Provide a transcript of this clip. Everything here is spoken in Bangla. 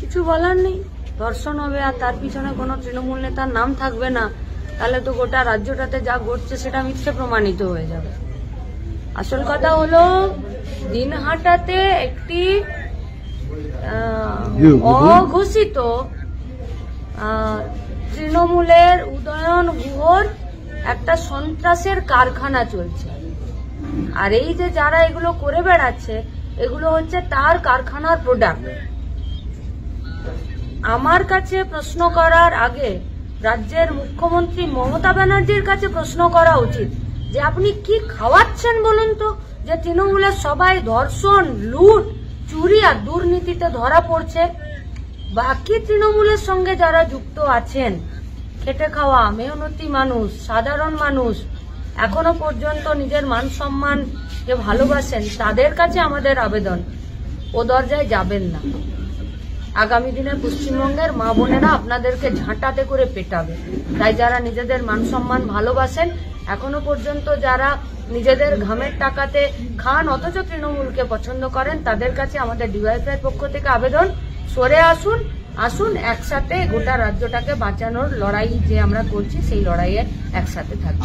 কিছু বলার নেই। ধর্ষণ হবে আর তার পিছনে কোনো তৃণমূল নেতার নাম থাকবে না, তাহলে তো গোটা রাজ্যটাতে যা ঘটছে সেটা মিথ্যে প্রমাণিত হয়ে যাবে। আসল কথা হলো দিনহাটাতে একটি অঘোষিত তৃণমূলের উদয়ন গুহর একটা সন্ত্রাসের কারখানা চলছে, আর এই যে যারা এগুলো করে বেড়াচ্ছে এগুলো হচ্ছে তার কারখানার প্রোডাক্ট। আমার কাছে প্রশ্ন করার আগে রাজ্যের মুখ্যমন্ত্রী মমতা ব্যানার্জির কাছে প্রশ্ন করা উচিত যে আপনি কি খাওয়াচ্ছেন বলুন তো, যে তৃণমূলের সবাই ধর্ষণ, লুট, চুরি আর দুর্নীতিতে ধরা পড়ছে। বাকি তৃণমূলের সঙ্গে যারা যুক্ত আছেন, খেটে খাওয়া মেহনতি মানুষ, সাধারণ মানুষ, এখনো পর্যন্ত নিজের মান সম্মানকে ভালোবাসেন, তাদের কাছে আমাদের আবেদন, ও দরজায় যাবেন না। আগামী দিনে পশ্চিমবঙ্গের মা বোনেরা আপনাদেরকে ঝাঁটাতে করে পেটাবে। তাই যারা নিজেদের মান সম্মান ভালোবাসেন, এখনো পর্যন্ত যারা নিজেদের ঘামের টাকাতে খান অথচ তৃণমূলকে পছন্দ করেন, তাদের কাছে আমাদের ডিওয়াইএফআই এর পক্ষ থেকে আবেদন, সরে আসুন, আসুন একসাথে গোটা রাজ্যটাকে বাঁচানোর লড়াই যে আমরা করছি সেই লড়াইয়ে একসাথে থাকবো।